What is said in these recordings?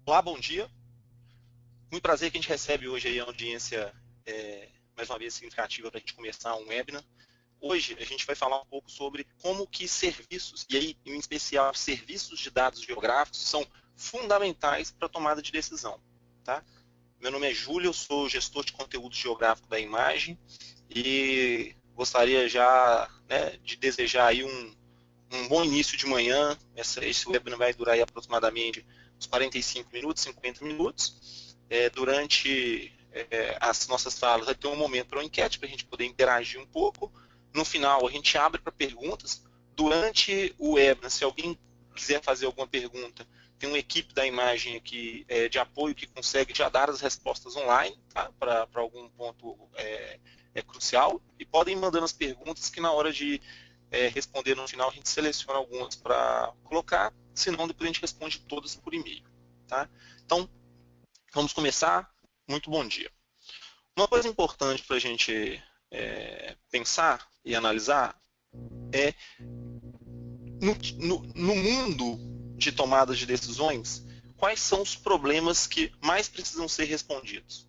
Olá, bom dia. Muito prazer que a gente recebe hoje aí a audiência mais uma vez significativa para a gente começar um webinar. Hoje a gente vai falar um pouco sobre como que serviços, e aí em especial serviços de dados geográficos, são fundamentais para a tomada de decisão. Tá? Meu nome é Júlio, eu sou gestor de conteúdo geográfico da Imagem e gostaria já de desejar aí um bom início de manhã. Esse webinar vai durar aí aproximadamente uns 45 minutos, 50 minutos. Durante as nossas falas vai ter um momento para uma enquete, para a gente poder interagir um pouco. No final, a gente abre para perguntas. Durante o webinar, se alguém quiser fazer alguma pergunta, tem uma equipe da Imagem aqui de apoio que consegue já dar as respostas online, tá? Para algum ponto crucial. E podem ir mandando as perguntas que na hora de responder no final, a gente seleciona algumas para colocar, senão depois a gente responde todas por e-mail. Tá? Então, vamos começar. Muito bom dia. Uma coisa importante para a gente pensar e analisar é no mundo de tomada de decisões, quais são os problemas que mais precisam ser respondidos?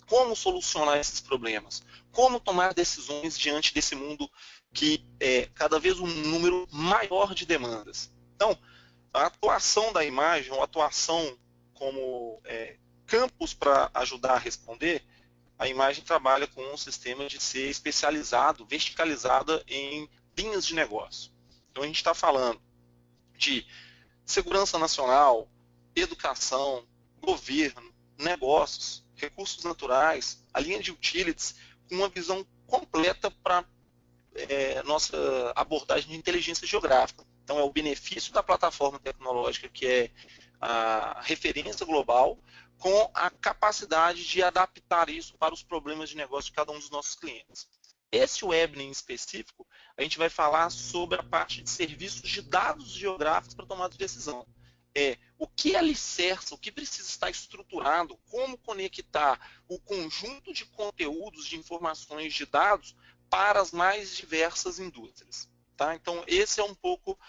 Como solucionar esses problemas? Como tomar decisões diante desse mundo que é cada vez um número maior de demandas? Então, a atuação da imagem, ou a atuação como campos para ajudar a responder, a imagem trabalha com um sistema de ser especializado, verticalizada em linhas de negócio. Então, a gente está falando de segurança nacional, educação, governo, negócios, recursos naturais, a linha de utilities, com uma visão completa para nossa abordagem de inteligência geográfica. Então, é o benefício da plataforma tecnológica, que é a referência global, com a capacidade de adaptar isso para os problemas de negócio de cada um dos nossos clientes. Esse webinar em específico, a gente vai falar sobre a parte de serviços de dados geográficos para tomada de decisão. O que alicerça, o que precisa estar estruturado, como conectar o conjunto de conteúdos, de informações, de dados para as mais diversas indústrias. Tá? Então, esse é um pouco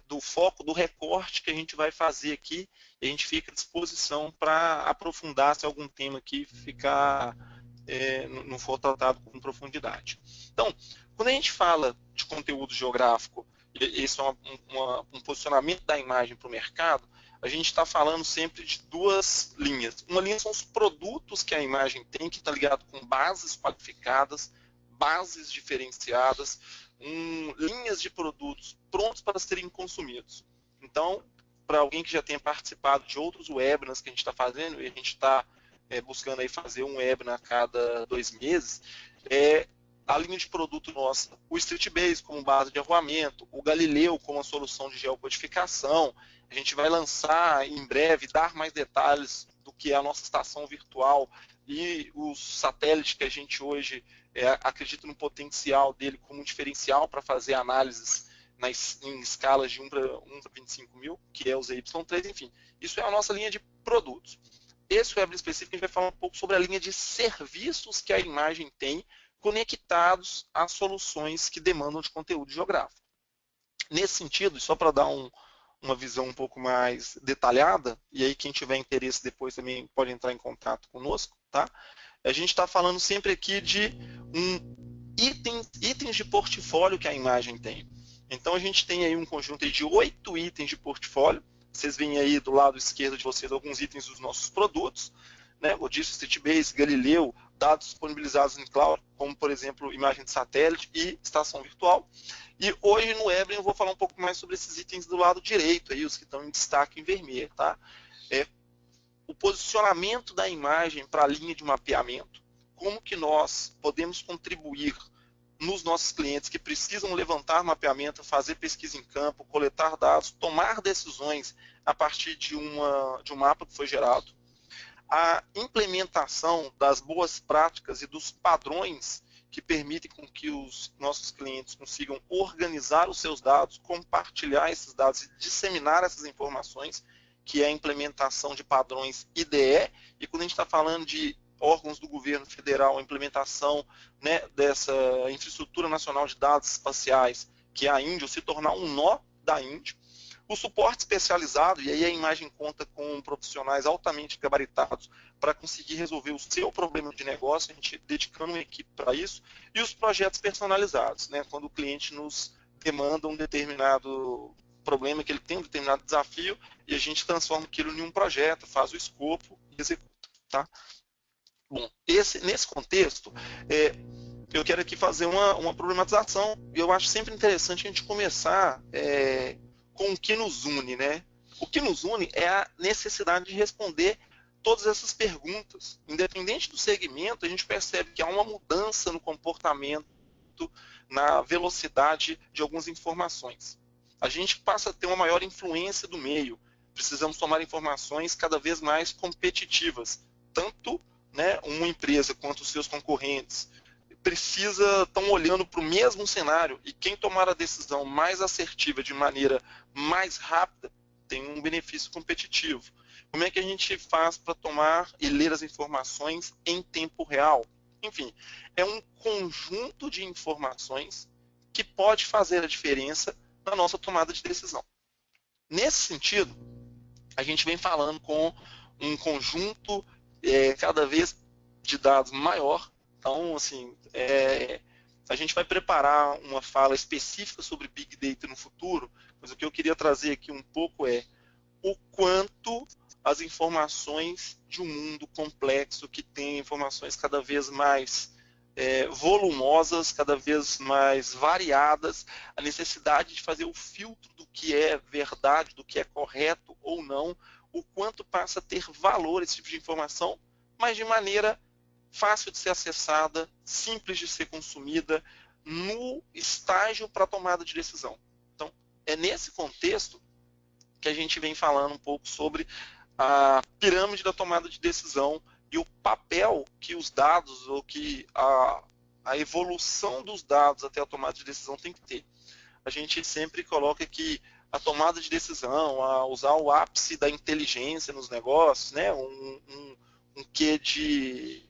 do foco, do recorte que a gente vai fazer aqui, e a gente fica à disposição para aprofundar se algum tema aqui ficar não for tratado com profundidade. Então, quando a gente fala de conteúdo geográfico, esse é um posicionamento da imagem para o mercado, a gente está falando sempre de duas linhas. Uma linha são os produtos que a imagem tem, que está ligado com bases qualificadas, bases diferenciadas, linhas de produtos prontos para serem consumidos. Então, para alguém que já tenha participado de outros webinars que a gente está fazendo, e a gente está buscando aí fazer um webinar a cada 2 meses, a linha de produto nossa, o StreetBase como base de arruamento, o Galileu como a solução de geocodificação. A gente vai lançar em breve, dar mais detalhes do que é a nossa estação virtual e os satélites que a gente hoje acredita no potencial dele como um diferencial para fazer análises em escalas de 1 para 25 mil, que é o ZY3, enfim. Isso é a nossa linha de produtos. Esse webinar específico a gente vai falar um pouco sobre a linha de serviços que a imagem tem conectados às soluções que demandam de conteúdo geográfico. Nesse sentido, só para dar uma visão um pouco mais detalhada, e aí quem tiver interesse depois também pode entrar em contato conosco, tá? A gente está falando sempre aqui de itens de portfólio que a imagem tem. Então a gente tem aí um conjunto de 8 itens de portfólio. Vocês veem aí do lado esquerdo de vocês alguns itens dos nossos produtos, né? Eu disse StreetBase, Galileu, dados disponibilizados em cloud, como por exemplo imagem de satélite e estação virtual. E hoje no webinar eu vou falar um pouco mais sobre esses itens do lado direito, aí, os que estão em destaque em vermelho. Tá? O posicionamento da imagem para a linha de mapeamento, como que nós podemos contribuir nos nossos clientes que precisam levantar mapeamento, fazer pesquisa em campo, coletar dados, tomar decisões a partir de um mapa que foi gerado. A implementação das boas práticas e dos padrões que permitem com que os nossos clientes consigam organizar os seus dados, compartilhar esses dados e disseminar essas informações, que é a implementação de padrões IDE. E quando a gente está falando de órgãos do governo federal, a implementação dessa infraestrutura nacional de dados espaciais, que é a Índia, se tornar um nó da Índia. O suporte especializado, e aí a imagem conta com profissionais altamente gabaritados para conseguir resolver o seu problema de negócio, a gente dedicando uma equipe para isso, e os projetos personalizados, né, quando o cliente nos demanda um determinado problema, que ele tem um determinado desafio, e a gente transforma aquilo em um projeto, faz o escopo e executa. Tá? Bom, nesse contexto, eu quero aqui fazer uma problematização, e eu acho sempre interessante a gente começar com o que nos une, né? O que nos une é a necessidade de responder todas essas perguntas. Independente do segmento, a gente percebe que há uma mudança no comportamento, na velocidade de algumas informações. A gente passa a ter uma maior influência do meio. Precisamos tomar informações cada vez mais competitivas. Tanto, né, uma empresa quanto os seus concorrentes estão olhando para o mesmo cenário, e quem tomar a decisão mais assertiva de maneira mais rápida tem um benefício competitivo. Como é que a gente faz para tomar e ler as informações em tempo real? Enfim, é um conjunto de informações que pode fazer a diferença na nossa tomada de decisão. Nesse sentido, a gente vem falando com um conjunto cada vez de dados maior. Então, assim, a gente vai preparar uma fala específica sobre Big Data no futuro, mas o que eu queria trazer aqui um pouco é o quanto as informações de um mundo complexo, que tem informações cada vez mais volumosas, cada vez mais variadas, a necessidade de fazer o filtro do que é verdade, do que é correto ou não, o quanto passa a ter valor esse tipo de informação, mas de maneira fácil de ser acessada, simples de ser consumida, no estágio para tomada de decisão. Então, é nesse contexto que a gente vem falando um pouco sobre a pirâmide da tomada de decisão e o papel que os dados, ou que a evolução dos dados até a tomada de decisão tem que ter. A gente sempre coloca que a tomada de decisão, a usar o ápice da inteligência nos negócios, né, um quê de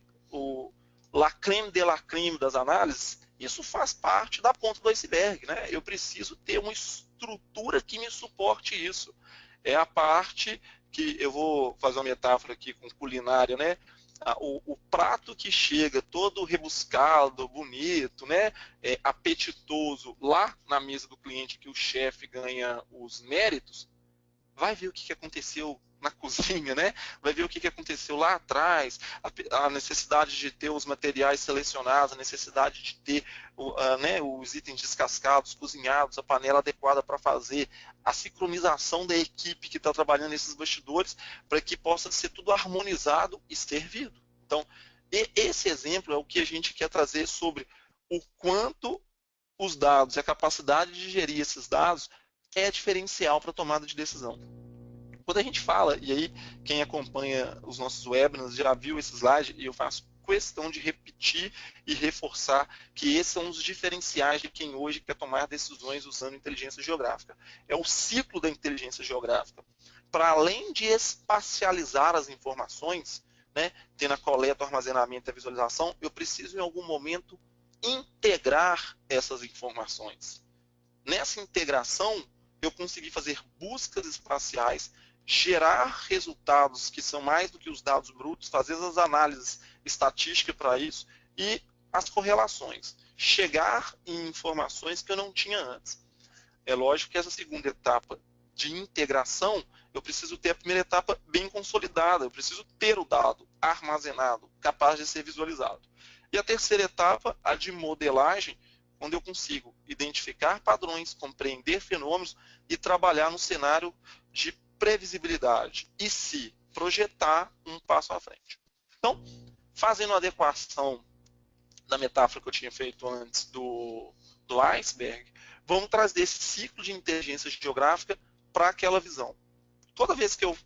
la crème de la crème das análises, isso faz parte da ponta do iceberg, né? Eu preciso ter uma estrutura que me suporte isso. É a parte que eu vou fazer uma metáfora aqui com culinária, né? O prato que chega todo rebuscado, bonito, né? Apetitoso lá na mesa do cliente, que o chefe ganha os méritos, vai ver o que aconteceu na cozinha, né? Vai ver o que aconteceu lá atrás, a necessidade de ter os materiais selecionados, a necessidade de ter né, os itens descascados, cozinhados, a panela adequada para fazer, a sincronização da equipe que está trabalhando nesses bastidores, para que possa ser tudo harmonizado e servido. Então, esse exemplo é o que a gente quer trazer sobre o quanto os dados e a capacidade de gerir esses dados é diferencial para a tomada de decisão. Quando a gente fala, e aí quem acompanha os nossos webinars já viu esse slide, e eu faço questão de repetir e reforçar que esses são os diferenciais de quem hoje quer tomar decisões usando inteligência geográfica. É o ciclo da inteligência geográfica. Para além de espacializar as informações, né, tendo a coleta, o armazenamento e a visualização, eu preciso em algum momento integrar essas informações. Nessa integração, eu consegui fazer buscas espaciais, gerar resultados que são mais do que os dados brutos, fazer as análises estatísticas para isso e as correlações. Chegar em informações que eu não tinha antes. É lógico que essa segunda etapa de integração, eu preciso ter a primeira etapa bem consolidada, eu preciso ter o dado armazenado, capaz de ser visualizado. E a terceira etapa, a de modelagem, onde eu consigo identificar padrões, compreender fenômenos e trabalhar no cenário de previsibilidade e se projetar um passo à frente. Então, fazendo a adequação da metáfora que eu tinha feito antes do iceberg, vamos trazer esse ciclo de inteligência geográfica para aquela visão. Toda vez que eu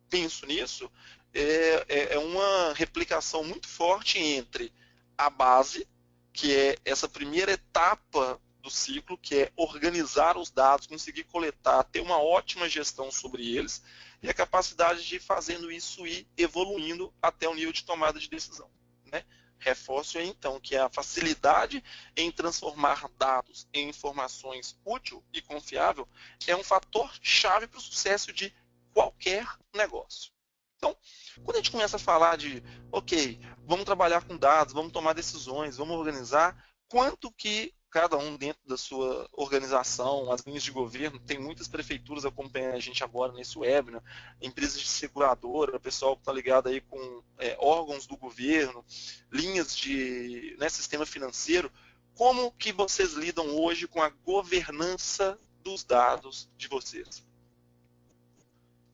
penso nisso, é uma replicação muito forte entre a base, que é essa primeira etapa do ciclo, que é organizar os dados, conseguir coletar, ter uma ótima gestão sobre eles, e a capacidade de ir fazendo isso e evoluindo até o nível de tomada de decisão. Né? Reforço aí, então, que a facilidade em transformar dados em informações útil e confiável é um fator chave para o sucesso de qualquer negócio. Então, quando a gente começa a falar de, ok, vamos trabalhar com dados, vamos tomar decisões, vamos organizar, quanto que cada um dentro da sua organização, as linhas de governo, tem muitas prefeituras acompanhando a gente agora nesse webinar, empresas de seguradora, pessoal que está ligado aí com órgãos do governo, linhas de sistema financeiro, como que vocês lidam hoje com a governança dos dados de vocês?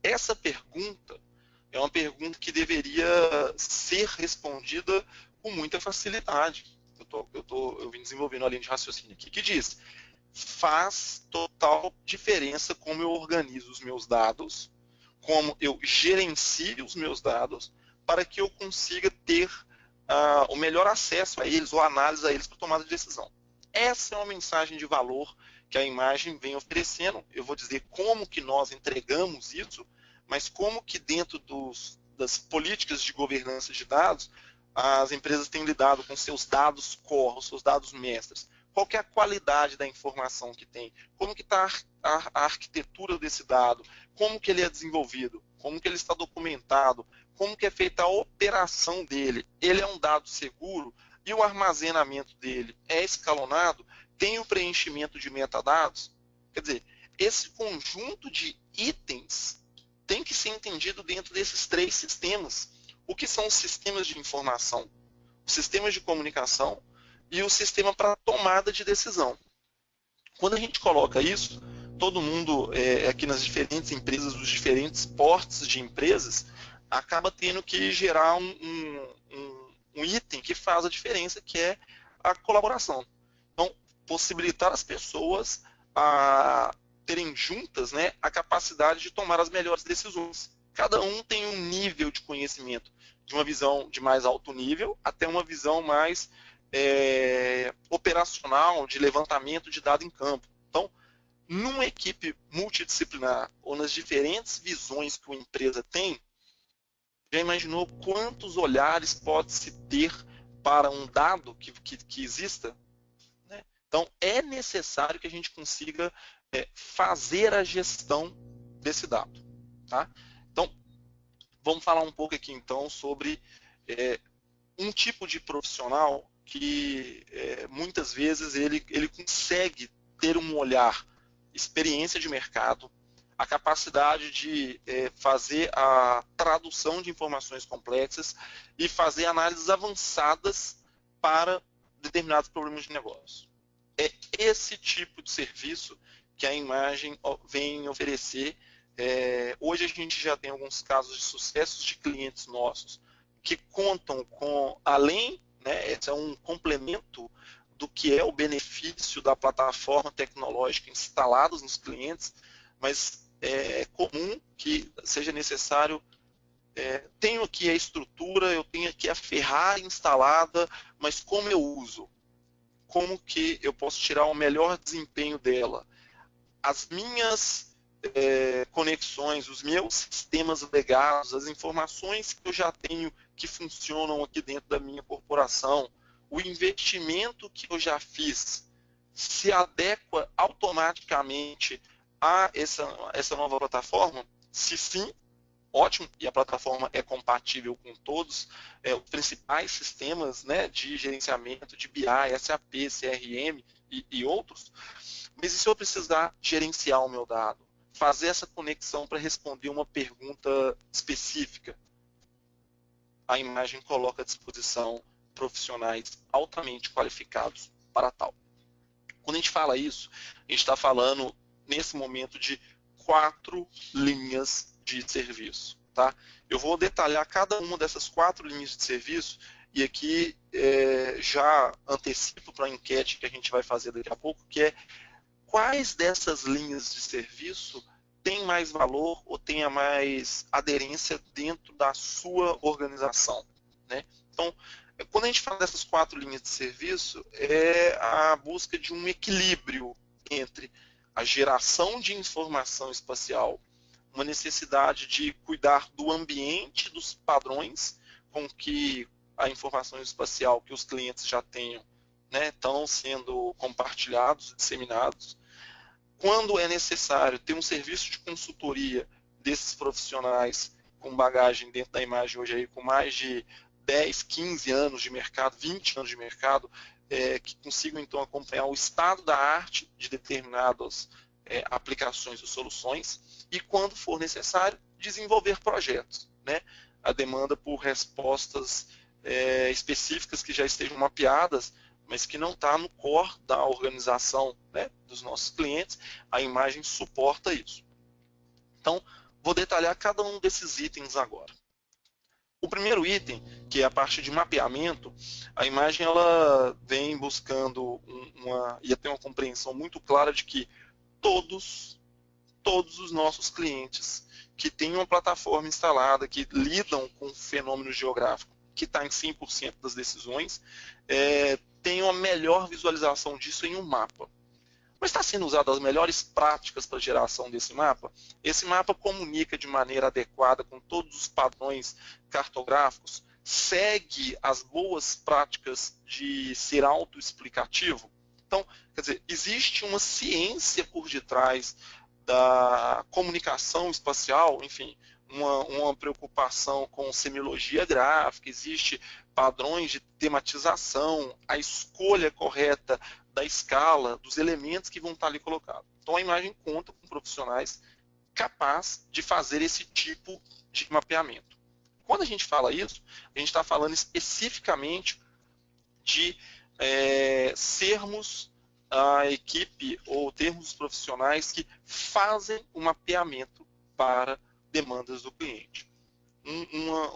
Essa pergunta é uma pergunta que deveria ser respondida com muita facilidade. Eu vim desenvolvendo a linha de raciocínio aqui, que diz: faz total diferença como eu organizo os meus dados, como eu gerencio os meus dados, para que eu consiga ter o melhor acesso a eles, ou análise a eles para tomada de decisão. Essa é uma mensagem de valor que a imagem vem oferecendo. Eu vou dizer como que nós entregamos isso, mas como que dentro das políticas de governança de dados, as empresas têm lidado com seus dados core, seus dados mestres. Qual que é a qualidade da informação que tem? Como que está a arquitetura desse dado? Como que ele é desenvolvido? Como que ele está documentado? Como que é feita a operação dele? Ele é um dado seguro? E o armazenamento dele é escalonado? Tem o preenchimento de metadados? Quer dizer, esse conjunto de itens tem que ser entendido dentro desses três sistemas. O que são os sistemas de informação? Os sistemas de comunicação e o sistema para tomada de decisão. Quando a gente coloca isso, todo mundo aqui nas diferentes empresas, os diferentes portes de empresas, acaba tendo que gerar um item que faz a diferença, que é a colaboração. Então, possibilitar as pessoas a terem juntas a capacidade de tomar as melhores decisões. Cada um tem um nível de conhecimento, de uma visão de mais alto nível até uma visão mais operacional, de levantamento de dado em campo. Então, numa equipe multidisciplinar ou nas diferentes visões que uma empresa tem, já imaginou quantos olhares pode-se ter para um dado que exista? Então, é necessário que a gente consiga fazer a gestão desse dado. Tá? Então, vamos falar um pouco aqui, então, sobre um tipo de profissional que muitas vezes ele consegue ter um olhar, experiência de mercado, a capacidade de fazer a tradução de informações complexas e fazer análises avançadas para determinados problemas de negócio. É esse tipo de serviço que a imagem vem oferecer. Hoje a gente já tem alguns casos de sucessos de clientes nossos que contam com, além, esse é um complemento do que é o benefício da plataforma tecnológica instalada nos clientes, mas é comum que seja necessário, tenho aqui a estrutura, eu tenho aqui a Ferrari instalada, mas como eu uso? Como que eu posso tirar o melhor desempenho dela? As minhas conexões, os meus sistemas legados, as informações que eu já tenho que funcionam aqui dentro da minha corporação, o investimento que eu já fiz se adequa automaticamente a essa nova plataforma? Se sim, ótimo, e a plataforma é compatível com todos os principais sistemas de gerenciamento de BI, SAP, CRM e outros. Mas e se eu precisar gerenciar o meu dado? Fazer essa conexão para responder uma pergunta específica? A imagem coloca à disposição profissionais altamente qualificados para tal. Quando a gente fala isso, a gente está falando, nesse momento, de 4 linhas de serviço. Tá? Eu vou detalhar cada uma dessas 4 linhas de serviço e aqui já antecipo para a enquete que a gente vai fazer daqui a pouco, que é: quais dessas linhas de serviço tem mais valor ou tenha mais aderência dentro da sua organização? Então, quando a gente fala dessas 4 linhas de serviço, é a busca de um equilíbrio entre a geração de informação espacial, uma necessidade de cuidar do ambiente, dos padrões com que a informação espacial que os clientes já tenham, né, estão sendo compartilhados, disseminados. Quando é necessário ter um serviço de consultoria desses profissionais com bagagem dentro da imagem hoje aí, com mais de 10, 15 anos de mercado, 20 anos de mercado, que consigam então acompanhar o estado da arte de determinadas aplicações ou soluções, e quando for necessário, desenvolver projetos, né? A demanda por respostas específicas que já estejam mapeadas, mas que não está no core da organização, né, dos nossos clientes, a imagem suporta isso. Então, vou detalhar cada um desses itens agora. O primeiro item, que é a parte de mapeamento, a imagem ela vem buscando ia ter uma compreensão muito clara de que todos os nossos clientes que têm uma plataforma instalada, que lidam com o fenômeno geográfico, que está em 100% das decisões, tem uma melhor visualização disso em um mapa. Mas está sendo usado as melhores práticas para a geração desse mapa? Esse mapa comunica de maneira adequada com todos os padrões cartográficos? Segue as boas práticas de ser autoexplicativo? Então, quer dizer, existe uma ciência por detrás da comunicação espacial, enfim, uma preocupação com semiologia gráfica, existe padrões de tematização, a escolha correta da escala, dos elementos que vão estar ali colocados. Então a imagem conta com profissionais capazes de fazer esse tipo de mapeamento. Quando a gente fala isso, a gente está falando especificamente de sermos a equipe ou termos os profissionais que fazem o mapeamento para demandas do cliente.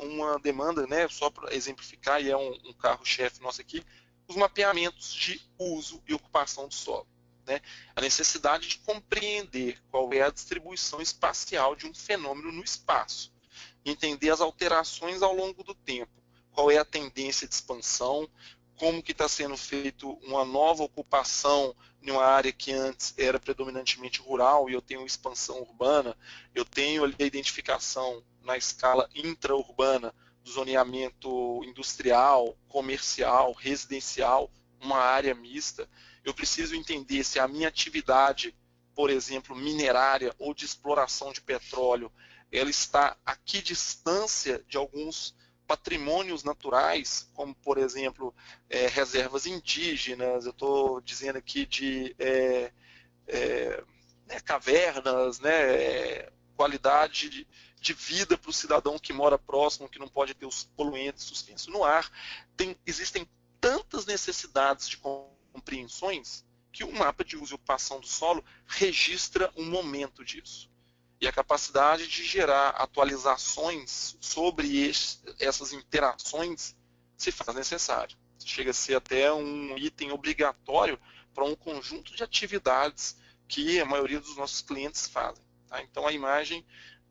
Uma demanda, né, só para exemplificar, e é um carro-chefe nosso aqui, os mapeamentos de uso e ocupação do solo. Né? A necessidade de compreender qual é a distribuição espacial de um fenômeno no espaço, entender as alterações ao longo do tempo, qual é a tendência de expansão, como que está sendo feito uma nova ocupação em uma área que antes era predominantemente rural e eu tenho expansão urbana, eu tenho ali a identificação na escala intraurbana do zoneamento industrial, comercial, residencial, uma área mista. Eu preciso entender se a minha atividade, por exemplo, minerária ou de exploração de petróleo, ela está a que distância de alguns patrimônios naturais, como, por exemplo, reservas indígenas, eu estou dizendo aqui de cavernas, né, qualidade de vida para o cidadão que mora próximo, que não pode ter os poluentes suspensos no ar. Existem tantas necessidades de compreensões que o mapa de uso e ocupação do solo registra um momento disso. E a capacidade de gerar atualizações sobre essas interações se faz necessário. Chega a ser até um item obrigatório para um conjunto de atividades que a maioria dos nossos clientes fazem. Tá? Então a imagem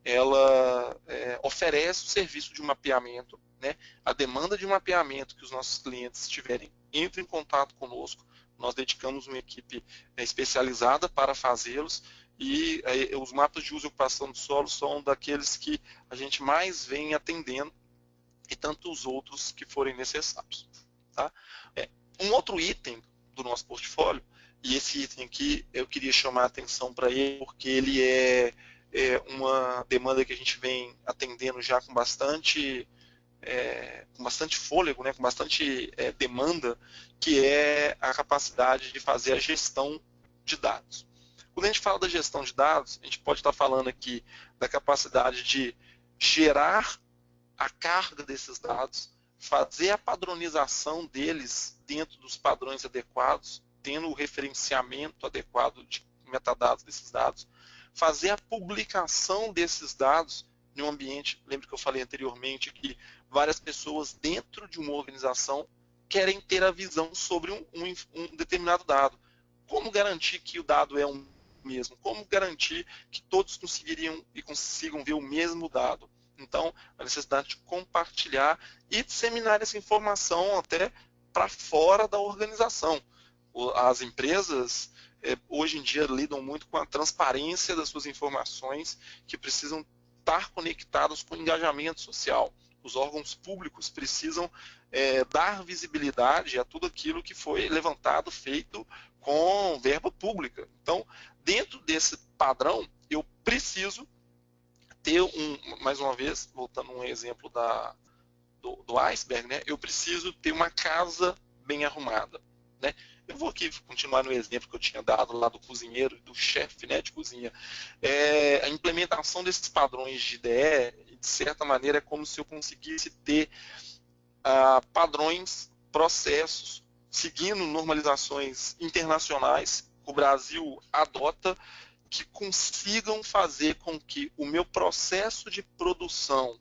ela oferece o serviço de mapeamento, né? A demanda de mapeamento que os nossos clientes tiverem, entre em contato conosco, nós dedicamos uma equipe especializada para fazê-los, e os mapas de uso e ocupação do solo são daqueles que a gente mais vem atendendo, e tantos outros que forem necessários. Tá? Um outro item do nosso portfólio, e esse item aqui eu queria chamar a atenção para ele, porque ele é uma demanda que a gente vem atendendo já com bastante fôlego, né, com bastante demanda, que é a capacidade de fazer a gestão de dados. Quando a gente fala da gestão de dados, a gente pode estar falando aqui da capacidade de gerar a carga desses dados, fazer a padronização deles dentro dos padrões adequados, tendo o referenciamento adequado de metadados desses dados, fazer a publicação desses dados em um ambiente. Lembra que eu falei anteriormente que várias pessoas dentro de uma organização querem ter a visão sobre um determinado dado. Como garantir que o dado é o mesmo? Como garantir que todos conseguiriam e consigam ver o mesmo dado? Então, a necessidade de compartilhar e disseminar essa informação até para fora da organização. As empresas, hoje em dia, lidam muito com a transparência das suas informações, que precisam estar conectadas com o engajamento social. Os órgãos públicos precisam dar visibilidade a tudo aquilo que foi levantado, feito com verba pública. Então, dentro desse padrão, eu preciso ter mais uma vez, voltando a um exemplo do iceberg, né? Eu preciso ter uma casa bem arrumada, né? Eu vou aqui continuar no exemplo que eu tinha dado lá do cozinheiro, do chefe, né, de cozinha. A implementação desses padrões de IDE, de certa maneira, é como se eu conseguisse ter padrões, processos, seguindo normalizações internacionais que o Brasil adota, que consigam fazer com que o meu processo de produção,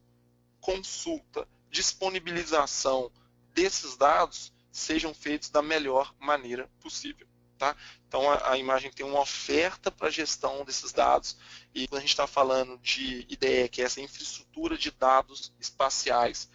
consulta, disponibilização desses dados sejam feitos da melhor maneira possível. Tá? Então, a imagem tem uma oferta para a gestão desses dados, e quando a gente está falando de IDE, que é essa infraestrutura de dados espaciais,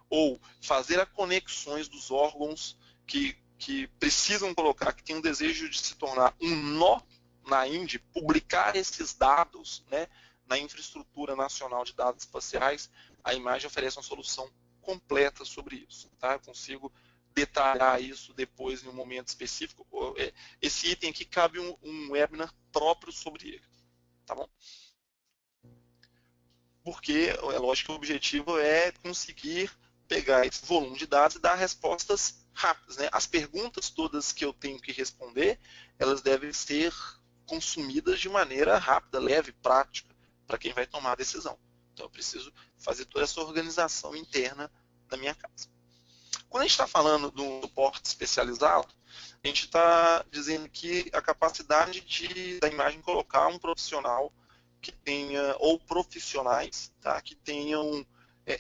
ou fazer as conexões dos órgãos que precisam colocar, que tem um desejo de se tornar um nó na INDE, publicar esses dados, né, na infraestrutura nacional de dados espaciais, a imagem oferece uma solução completa sobre isso. Tá? Eu consigo detalhar isso depois em um momento específico. Esse item aqui cabe um webinar próprio sobre ele. Tá bom? Porque é lógico que o objetivo é conseguir pegar esse volume de dados e dar respostas rápidas. Né? As perguntas todas que eu tenho que responder, elas devem ser consumidas de maneira rápida, leve, prática, para quem vai tomar a decisão. Então eu preciso fazer toda essa organização interna da minha casa. Quando a gente está falando do suporte especializado, a gente está dizendo que a capacidade da imagem colocar um profissional que tenha, ou profissionais, tá, que tenham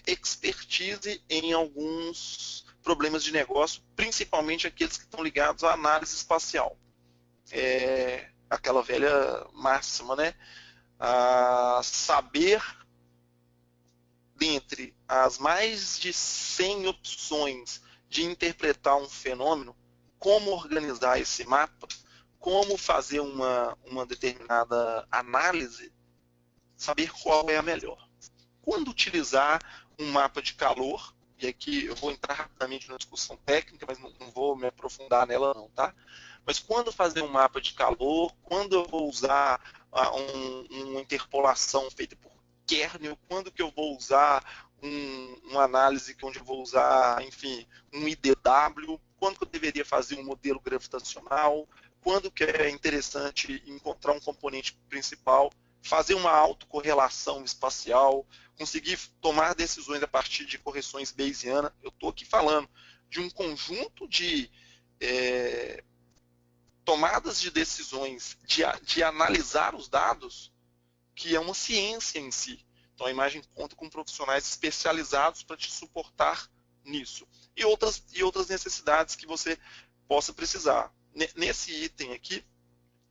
expertise em alguns problemas de negócio, principalmente aqueles que estão ligados à análise espacial. Aquela velha máxima, né? Saber, dentre as mais de 100 opções de interpretar um fenômeno, como organizar esse mapa, como fazer uma determinada análise, saber qual é a melhor. Quando utilizar um mapa de calor, e aqui eu vou entrar rapidamente na discussão técnica, mas não vou me aprofundar nela não, tá? Mas quando fazer um mapa de calor, quando eu vou usar uma interpolação feita por kernel, quando que eu vou usar uma análise onde eu vou usar, enfim, um IDW, quando que eu deveria fazer um modelo gravitacional, quando que é interessante encontrar um componente principal, fazer uma autocorrelação espacial, conseguir tomar decisões a partir de correções bayesianas. Eu estou aqui falando de um conjunto de tomadas de decisões, de analisar os dados, que é uma ciência em si. Então a imagem conta com profissionais especializados para te suportar nisso. E outras necessidades que você possa precisar. Nesse item aqui,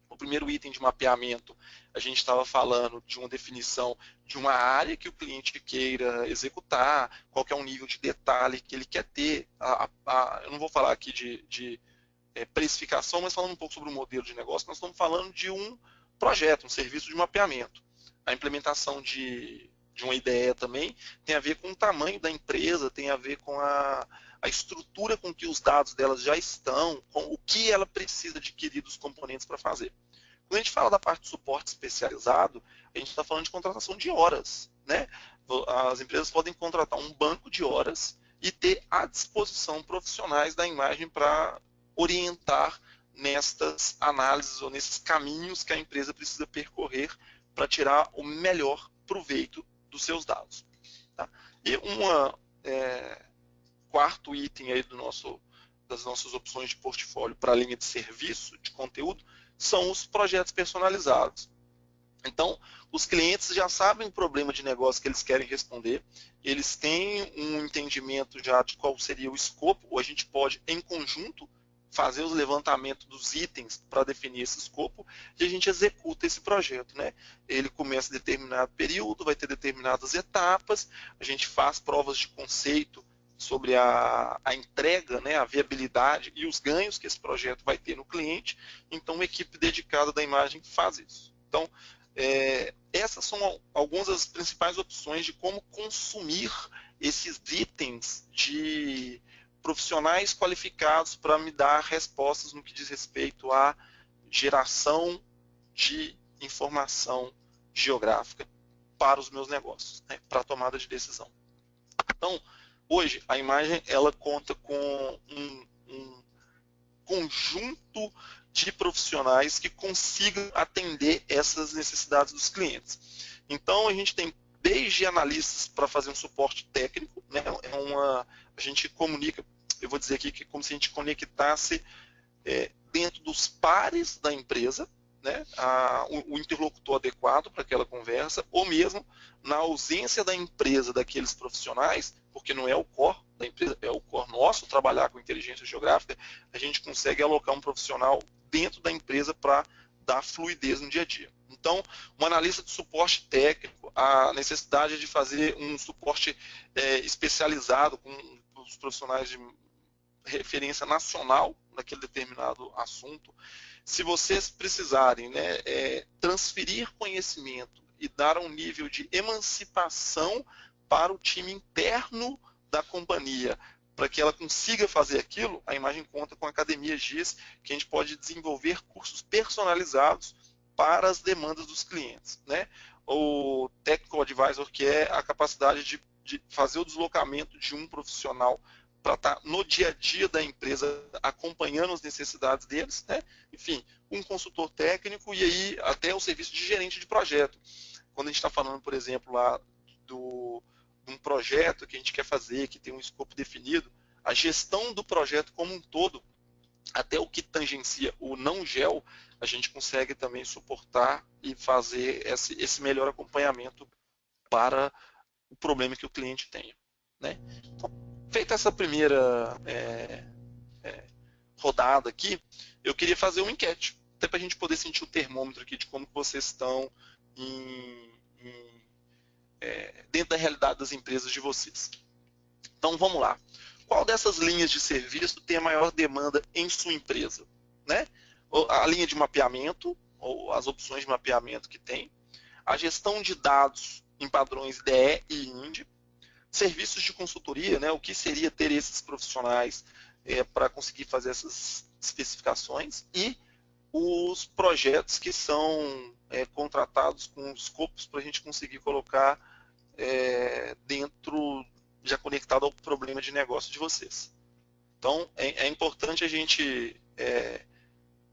o primeiro item de mapeamento, a gente estava falando de uma definição de uma área que o cliente queira executar, qual que é o nível de detalhe que ele quer ter. Eu não vou falar aqui de precificação, mas falando um pouco sobre o modelo de negócio, nós estamos falando de um projeto, um serviço de mapeamento. A implementação de uma ideia também tem a ver com o tamanho da empresa, tem a ver com a estrutura com que os dados delas já estão, com o que ela precisa adquirir dos componentes para fazer. Quando a gente fala da parte de suporte especializado, a gente está falando de contratação de horas. Né? As empresas podem contratar um banco de horas e ter à disposição profissionais da imagem para orientar nestas análises ou nesses caminhos que a empresa precisa percorrer para tirar o melhor proveito dos seus dados. Tá? E quarto item aí das nossas opções de portfólio para a linha de serviço, de conteúdo, são os projetos personalizados. Então, os clientes já sabem o problema de negócio que eles querem responder, eles têm um entendimento já de qual seria o escopo, ou a gente pode, em conjunto, fazer os levantamentos dos itens para definir esse escopo e a gente executa esse projeto. Né? Ele começa em determinado período, vai ter determinadas etapas, a gente faz provas de conceito sobre a entrega, né, a viabilidade e os ganhos que esse projeto vai ter no cliente. Então, uma equipe dedicada da imagem faz isso. Então, Essas são algumas das principais opções de como consumir esses itens de profissionais qualificados para me dar respostas no que diz respeito à geração de informação geográfica para os meus negócios, né, para a tomada de decisão. Então, hoje, a imagem ela conta com um conjunto de profissionais que consigam atender essas necessidades dos clientes. Então, a gente tem desde analistas para fazer um suporte técnico, né? A gente comunica, eu vou dizer aqui que é como se a gente conectasse dentro dos pares da empresa, né, o interlocutor adequado para aquela conversa, ou mesmo na ausência da empresa daqueles profissionais, porque não é o core da empresa, é o core nosso trabalhar com inteligência geográfica, a gente consegue alocar um profissional dentro da empresa para dar fluidez no dia a dia. Então, um analista de suporte técnico, a necessidade de fazer um suporte especializado com os profissionais de referência nacional naquele determinado assunto. Se vocês precisarem, né, transferir conhecimento e dar um nível de emancipação para o time interno da companhia, para que ela consiga fazer aquilo, a imagem conta com a Academia GIS, que a gente pode desenvolver cursos personalizados para as demandas dos clientes, né? O Technical Advisor, que é a capacidade de fazer o deslocamento de um profissional para estar no dia a dia da empresa, acompanhando as necessidades deles, né? Enfim, um consultor técnico e aí até o serviço de gerente de projeto. Quando a gente está falando, por exemplo, lá de um projeto que a gente quer fazer, que tem um escopo definido, a gestão do projeto como um todo, até o que tangencia o não gel, a gente consegue também suportar e fazer esse melhor acompanhamento para o problema que o cliente tenha, né? Então, feita essa primeira rodada aqui, eu queria fazer uma enquete, até para a gente poder sentir o termômetro aqui de como vocês estão dentro da realidade das empresas de vocês. Então vamos lá. Qual dessas linhas de serviço tem a maior demanda em sua empresa? Né? A linha de mapeamento, ou as opções de mapeamento que tem, a gestão de dados em padrões DE e INDE, serviços de consultoria, né? O que seria ter esses profissionais para conseguir fazer essas especificações, e os projetos que são contratados com escopos para a gente conseguir colocar dentro, já conectado ao problema de negócio de vocês. Então, é importante a gente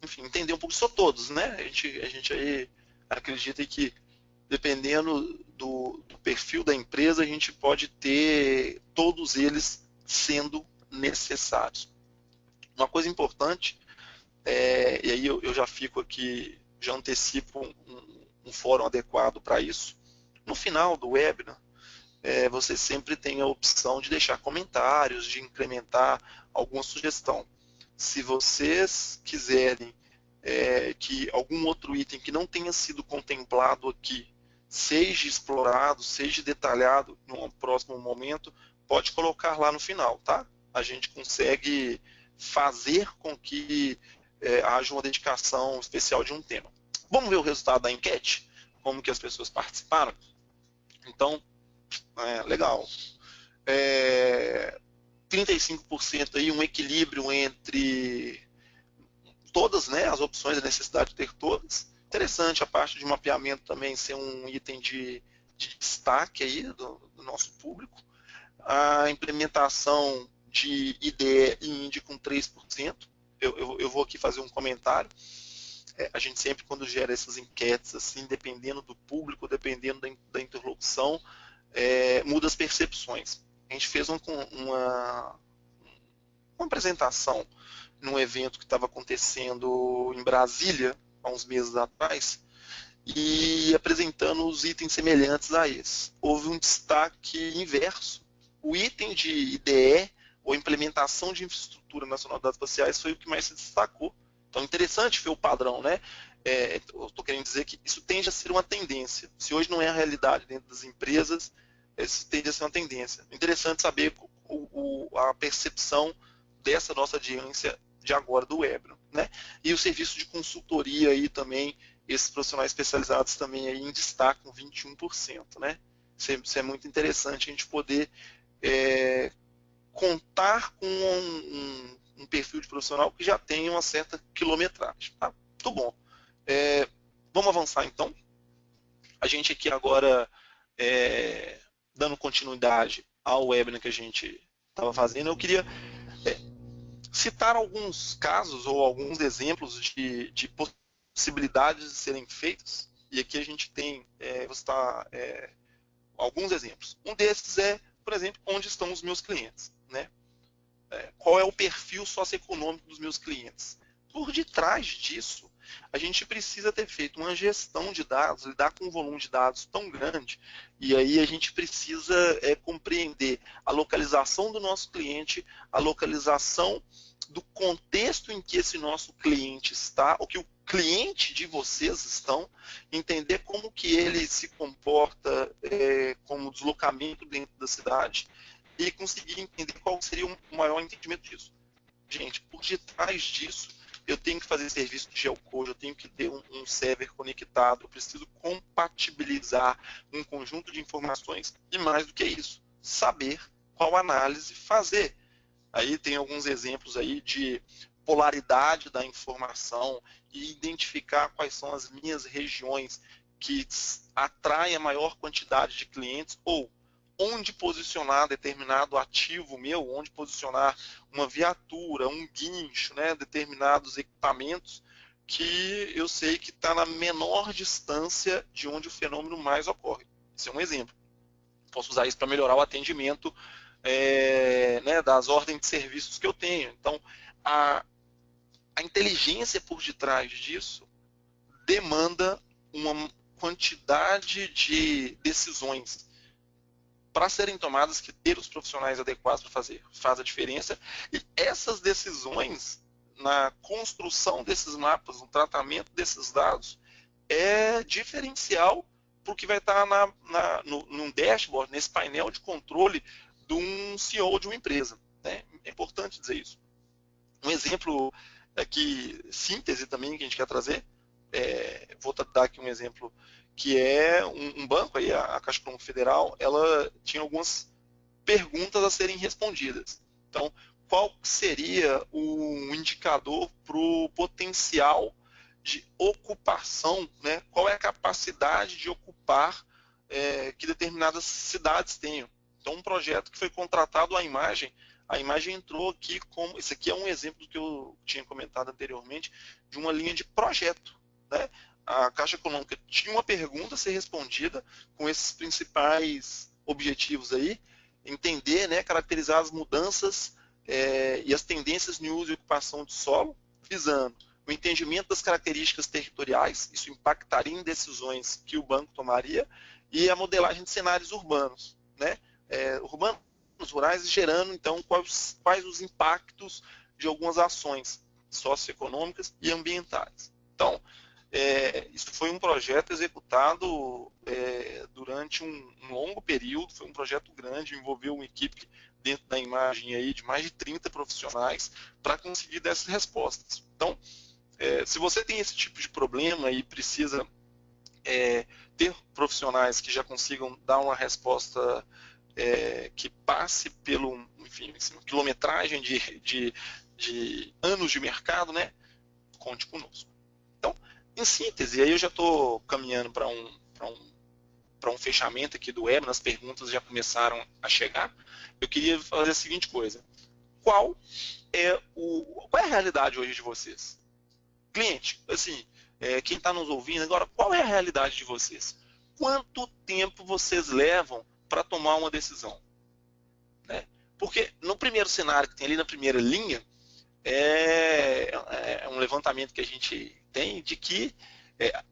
enfim, entender um pouco, só todos, né? A gente aí acredita que, dependendo do perfil da empresa, a gente pode ter todos eles sendo necessários. Uma coisa importante, e aí eu já fico aqui, já antecipo um fórum adequado para isso. No final do webinar, você sempre tem a opção de deixar comentários, de incrementar alguma sugestão. Se vocês quiserem que algum outro item que não tenha sido contemplado aqui seja explorado, seja detalhado num próximo momento, pode colocar lá no final, tá? A gente consegue fazer com que haja uma dedicação especial de um tema. Vamos ver o resultado da enquete? Como que as pessoas participaram? Então, legal. 35% aí, um equilíbrio entre todas, né, as opções, a necessidade de ter todas. Interessante a parte de mapeamento também ser um item de destaque aí do nosso público. A implementação de IDE e INDE com 3%. Eu vou aqui fazer um comentário. A gente sempre, quando gera essas enquetes, assim, dependendo do público, dependendo da interlocução, muda as percepções. A gente fez uma apresentação num evento que estava acontecendo em Brasília, há uns meses atrás, e apresentando os itens semelhantes a esse. Houve um destaque inverso. O item de IDE, ou implementação de infraestrutura nacional de dados espaciais, foi o que mais se destacou. Então, interessante foi o padrão, né? Eu estou querendo dizer que isso tende a ser uma tendência. Se hoje não é a realidade dentro das empresas, isso tende a ser uma tendência. Interessante saber a percepção dessa nossa audiência de agora do webinar, né? E o serviço de consultoria aí também esses profissionais especializados também aí em destaque com 21%, né? Isso é muito interessante, a gente poder contar com um perfil de profissional que já tem uma certa quilometragem. Tá? Muito bom. Vamos avançar então. A gente aqui agora, dando continuidade ao webinar que a gente estava fazendo, eu queria citar alguns casos ou alguns exemplos de possibilidades de serem feitas. E aqui a gente tem alguns exemplos. Um desses é, por exemplo, onde estão os meus clientes, né? Qual é o perfil socioeconômico dos meus clientes? Por detrás disso, a gente precisa ter feito uma gestão de dados, lidar com um volume de dados tão grande, e aí a gente precisa compreender a localização do nosso cliente, a localização do contexto em que esse nosso cliente está, o que o cliente de vocês estão, entender como que ele se comporta como deslocamento dentro da cidade e conseguir entender qual seria o maior entendimento disso. Gente, por detrás disso, eu tenho que fazer serviço de geocode, eu tenho que ter um server conectado, eu preciso compatibilizar um conjunto de informações e mais do que isso, saber qual análise fazer. Aí tem alguns exemplos aí de polaridade da informação e identificar quais são as minhas regiões que atraem a maior quantidade de clientes ou onde posicionar determinado ativo meu, onde posicionar uma viatura, um guincho, né, determinados equipamentos que eu sei que está na menor distância de onde o fenômeno mais ocorre. Esse é um exemplo. Posso usar isso para melhorar o atendimento né, das ordens de serviços que eu tenho. Então, a inteligência por detrás disso demanda uma quantidade de decisões para serem tomadas que ter os profissionais adequados para fazer faz a diferença. E essas decisões, na construção desses mapas, no tratamento desses dados, é diferencial para o que vai estar num dashboard, nesse painel de controle de um CEO de uma empresa. Né? É importante dizer isso. Um exemplo aqui, síntese também, que a gente quer trazer, vou dar aqui um exemplo, que é um banco, aí, a Caixa Econômica Federal, ela tinha algumas perguntas a serem respondidas. Então, qual seria o indicador para o potencial de ocupação, né? Qual é a capacidade de ocupar que determinadas cidades tenham? Então, um projeto que foi contratado a imagem entrou aqui como... Esse aqui é um exemplo do que eu tinha comentado anteriormente, de uma linha de projeto, né? A Caixa Econômica tinha uma pergunta a ser respondida com esses principais objetivos aí, entender, né, caracterizar as mudanças e as tendências no uso e ocupação de solo, visando o entendimento das características territoriais, isso impactaria em decisões que o banco tomaria, e a modelagem de cenários urbanos, né, urbanos, rurais, gerando, então, quais os impactos de algumas ações socioeconômicas e ambientais. Então, isso foi um projeto executado durante um longo período, foi um projeto grande, envolveu uma equipe dentro da imagem aí de mais de 30 profissionais para conseguir dar essas respostas. Então, se você tem esse tipo de problema e precisa ter profissionais que já consigam dar uma resposta que passe pelo, enfim, uma quilometragem de anos de mercado, né? Conte conosco. Então, em síntese, aí eu já estou caminhando para um fechamento aqui do web, as perguntas já começaram a chegar. Eu queria fazer a seguinte coisa: qual é a realidade hoje de vocês? Cliente, assim, quem está nos ouvindo agora, qual é a realidade de vocês? Quanto tempo vocês levam para tomar uma decisão? Né? Porque no primeiro cenário que tem ali na primeira linha, é um levantamento que a gente tem de que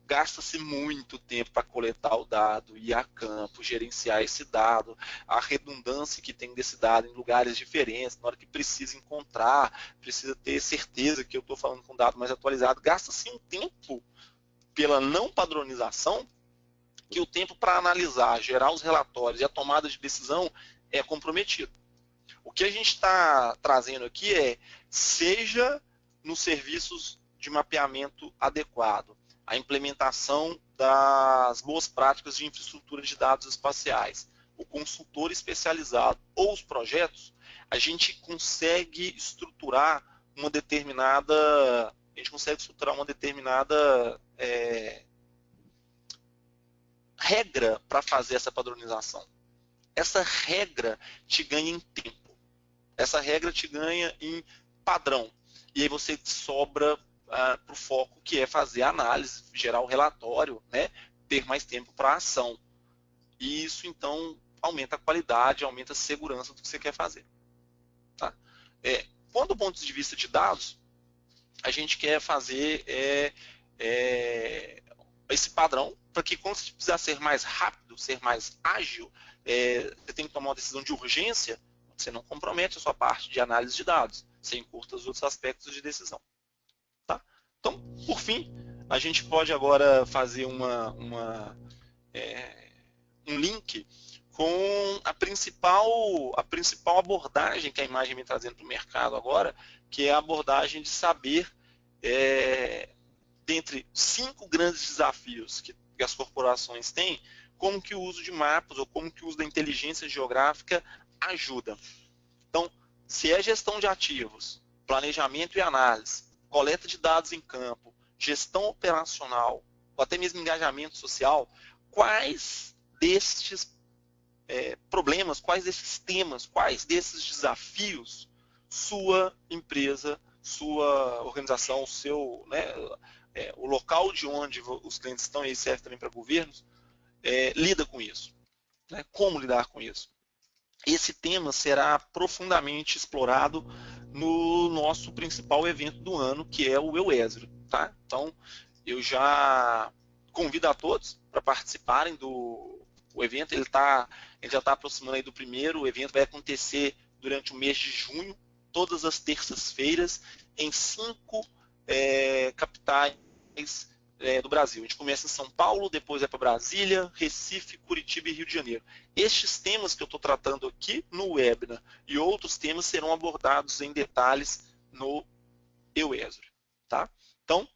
gasta-se muito tempo para coletar o dado, ir a campo, gerenciar esse dado, a redundância que tem desse dado em lugares diferentes, na hora que precisa encontrar, precisa ter certeza que eu estou falando com um dado mais atualizado, gasta-se um tempo pela não padronização, que o tempo para analisar, gerar os relatórios e a tomada de decisão é comprometido. O que a gente está trazendo aqui seja nos serviços de mapeamento adequado, a implementação das boas práticas de infraestrutura de dados espaciais, o consultor especializado ou os projetos, a gente consegue estruturar uma determinada regra para fazer essa padronização. Essa regra te ganha em tempo. Essa regra te ganha em padrão. E aí você sobra para o foco, que é fazer a análise, gerar o relatório, né? Ter mais tempo para a ação. E isso, então, aumenta a qualidade, aumenta a segurança do que você quer fazer. Tá? Quando do ponto de vista de dados, a gente quer fazer esse padrão para que, quando você precisar ser mais rápido, ser mais ágil, você tem que tomar uma decisão de urgência, você não compromete a sua parte de análise de dados, você encurta os outros aspectos de decisão. Tá? Então, por fim, a gente pode agora fazer um link com a principal abordagem que a imagem vem trazendo para o mercado agora, que é a abordagem de saber, dentre 5 grandes desafios que as corporações têm, como que o uso de mapas ou como que o uso da inteligência geográfica ajuda. Então, se é gestão de ativos, planejamento e análise, coleta de dados em campo, gestão operacional, ou até mesmo engajamento social, quais destes problemas, quais desses temas, quais desses desafios sua empresa, sua organização, o local de onde os clientes estão, e serve também para governos, lida com isso. Né? Como lidar com isso? Esse tema será profundamente explorado no nosso principal evento do ano, que é o EUESRO. Tá? Então, eu já convido a todos para participarem do evento. Ele já está aproximando aí do primeiro. O evento vai acontecer durante o mês de junho, todas as terças-feiras, em 5 capitais do Brasil. A gente começa em São Paulo, depois vai para Brasília, Recife, Curitiba e Rio de Janeiro. Estes temas que eu estou tratando aqui no webinar e outros temas serão abordados em detalhes no EUESRO. Tá? Então,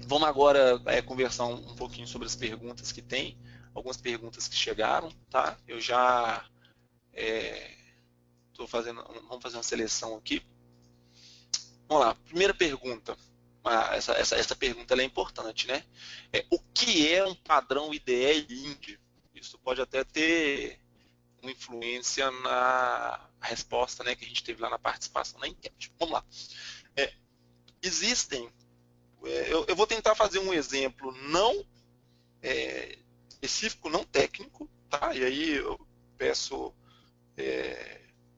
vamos agora conversar um pouquinho sobre as perguntas que tem, algumas perguntas que chegaram. Tá? Eu já vamos fazer uma seleção aqui. Vamos lá, primeira pergunta. Essa pergunta é importante, né? O que é um padrão IDE e INDE? Isso pode até ter uma influência na resposta, né, que a gente teve lá na participação na enquete. Vamos lá. Existem, eu vou tentar fazer um exemplo não específico, não técnico, tá? E aí eu peço,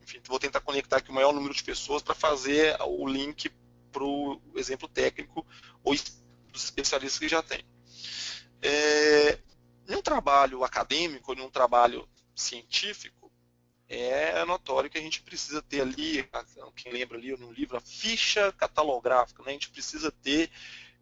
enfim, vou tentar conectar aqui o maior número de pessoas para fazer o link para o exemplo técnico ou dos especialistas que já tem. Em um trabalho acadêmico, em um trabalho científico, é notório que a gente precisa ter ali, quem lembra ali no livro, a ficha catalográfica, né? A gente precisa ter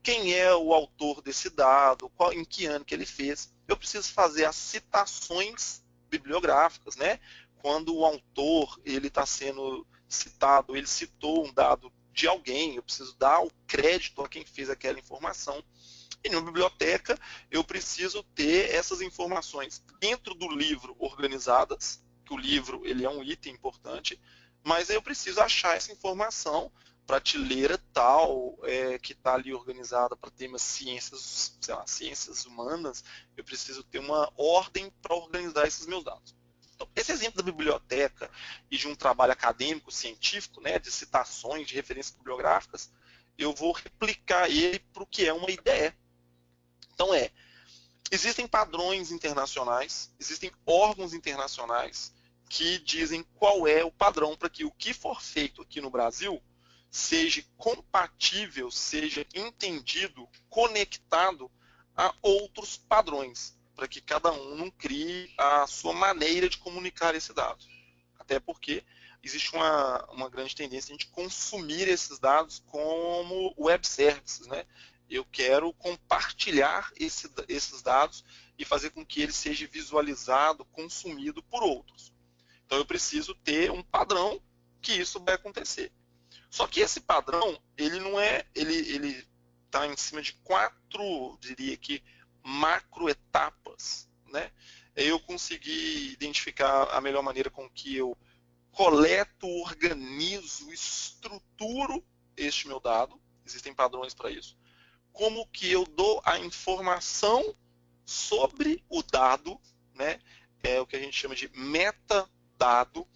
quem é o autor desse dado, em que ano que ele fez. Eu preciso fazer as citações bibliográficas, né? Quando o autor ele está sendo citado, ele citou um dado de alguém, eu preciso dar o crédito a quem fez aquela informação. E numa biblioteca, eu preciso ter essas informações dentro do livro organizadas, que o livro ele é um item importante, mas eu preciso achar essa informação, prateleira tal, que está ali organizada para temas ciências, sei lá, ciências humanas, eu preciso ter uma ordem para organizar esses meus dados. Então, esse exemplo da biblioteca e de um trabalho acadêmico, científico, né, de citações, de referências bibliográficas, eu vou replicar ele para o que é uma IDE. Então existem padrões internacionais, existem órgãos internacionais que dizem qual é o padrão para que o que for feito aqui no Brasil seja compatível, seja entendido, conectado a outros padrões, para que cada um não crie a sua maneira de comunicar esse dado. Até porque existe uma grande tendência a gente consumir esses dados como web services, né? Eu quero compartilhar esses dados e fazer com que ele seja visualizado, consumido por outros. Então eu preciso ter um padrão que isso vai acontecer. Só que esse padrão, ele não é, ele está em cima de 4, diria que, macro etapas, né? Eu consegui identificar a melhor maneira com que eu coleto, organizo, estruturo este meu dado, existem padrões para isso, como que eu dou a informação sobre o dado, né? É o que a gente chama de metadado.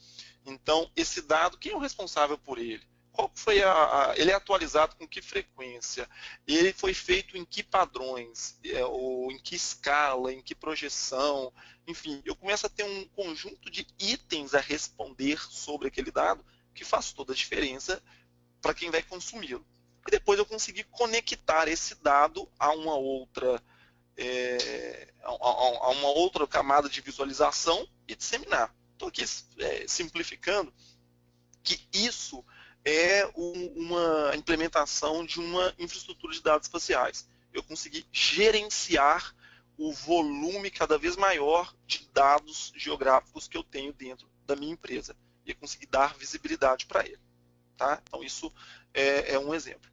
Então, esse dado, quem é o responsável por ele? Qual foi ele é atualizado com que frequência? Ele foi feito em que padrões? Ou em que escala? Em que projeção? Enfim, eu começo a ter um conjunto de itens a responder sobre aquele dado que faz toda a diferença para quem vai consumi-lo. E depois eu consegui conectar esse dado a uma outra camada de visualização e disseminar. Estou aqui simplificando que isso é uma implementação de uma infraestrutura de dados espaciais. Eu consegui gerenciar o volume cada vez maior de dados geográficos que eu tenho dentro da minha empresa e consegui dar visibilidade para ele. Tá? Então isso é um exemplo.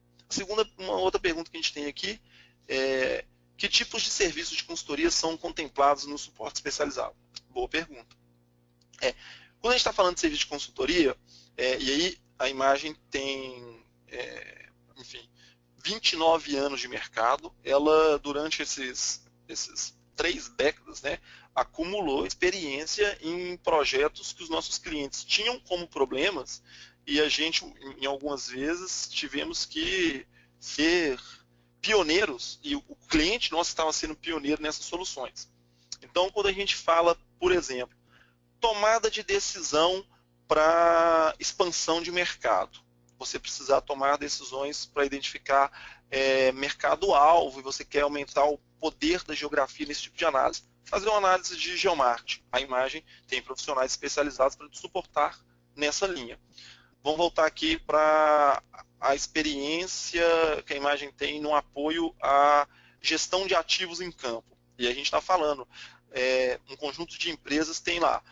Uma outra pergunta que a gente tem aqui é: que tipos de serviços de consultoria são contemplados no suporte especializado? Boa pergunta. Quando a gente está falando de serviço de consultoria, e aí a imagem tem, enfim, 29 anos de mercado, ela, durante esses 3 décadas, né, acumulou experiência em projetos que os nossos clientes tinham como problemas e a gente, em algumas vezes, tivemos que ser pioneiros e o cliente nosso estava sendo pioneiro nessas soluções. Então, quando a gente fala, por exemplo, tomada de decisão para expansão de mercado, você precisar tomar decisões para identificar mercado-alvo e você quer aumentar o poder da geografia nesse tipo de análise. Fazer uma análise de geomarketing. A imagem tem profissionais especializados para te suportar nessa linha. Vamos voltar aqui para a experiência que a imagem tem no apoio à gestão de ativos em campo. E a gente está falando, um conjunto de empresas tem lá,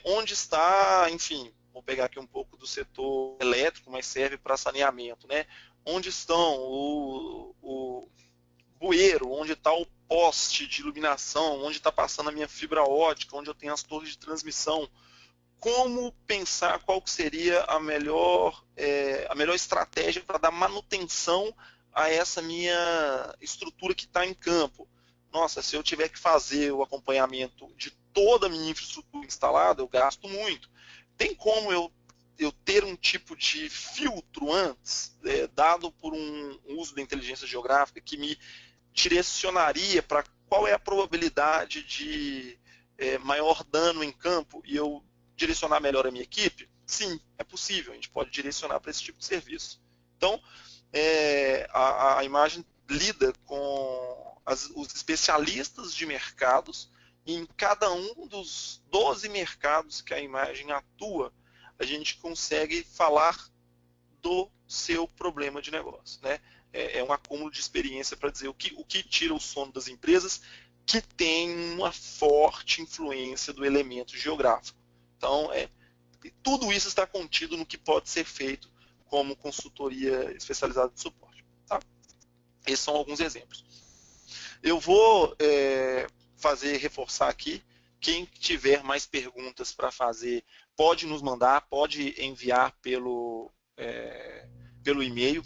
onde está, enfim, vou pegar aqui um pouco do setor elétrico, mas serve para saneamento, né? Onde estão o bueiro, onde está o poste de iluminação, onde está passando a minha fibra ótica, onde eu tenho as torres de transmissão. Como pensar qual que seria a melhor estratégia para dar manutenção a essa minha estrutura que está em campo. Nossa, se eu tiver que fazer o acompanhamento de toda a minha infraestrutura instalada, eu gasto muito. Tem como eu ter um tipo de filtro antes, dado por um uso da inteligência geográfica, que me direcionaria para qual é a probabilidade de maior dano em campo e eu direcionar melhor a minha equipe? Sim, é possível, a gente pode direcionar para esse tipo de serviço. Então, a imagem lida com os especialistas de mercados, e em cada um dos 12 mercados que a imagem atua, a gente consegue falar do seu problema de negócio, né? É um acúmulo de experiência para dizer o que tira o sono das empresas que tem uma forte influência do elemento geográfico. Então, tudo isso está contido no que pode ser feito como consultoria especializada de suporte. Tá? Esses são alguns exemplos. Eu vou reforçar aqui. Quem tiver mais perguntas para fazer, pode nos mandar, pode enviar pelo e-mail.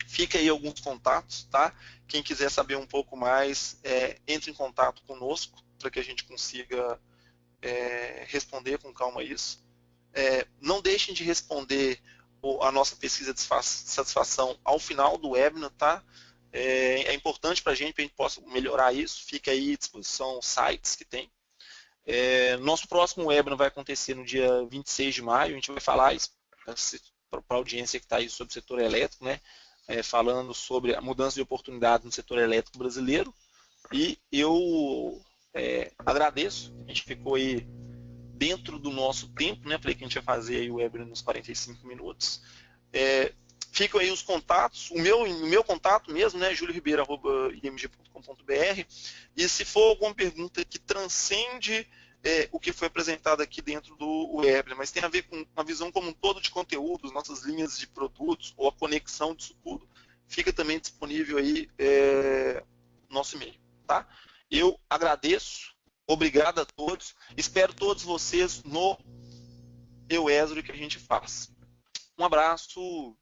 Fica aí alguns contatos, tá? Quem quiser saber um pouco mais, entre em contato conosco para que a gente consiga responder com calma isso. Não deixem de responder a nossa pesquisa de satisfação ao final do webinar, tá? É importante para a gente possa melhorar isso. Fica aí à disposição os sites que tem. Nosso próximo webinar vai acontecer no dia 26 de maio. A gente vai falar para a audiência que está aí sobre o setor elétrico, né? Falando sobre a mudança de oportunidade no setor elétrico brasileiro. E eu agradeço. A gente ficou aí dentro do nosso tempo, né? Falei que a gente ia fazer aí o webinar nos 45 minutos. Ficam aí os contatos, o meu contato mesmo, né? julioribeiro@img.com.br. E se for alguma pergunta que transcende o que foi apresentado aqui dentro do webinar, mas tem a ver com uma visão como um todo de conteúdos, nossas linhas de produtos ou a conexão disso tudo, fica também disponível aí nosso e-mail, tá? Eu agradeço, obrigado a todos, espero todos vocês no EUESRO que a gente faz. Um abraço,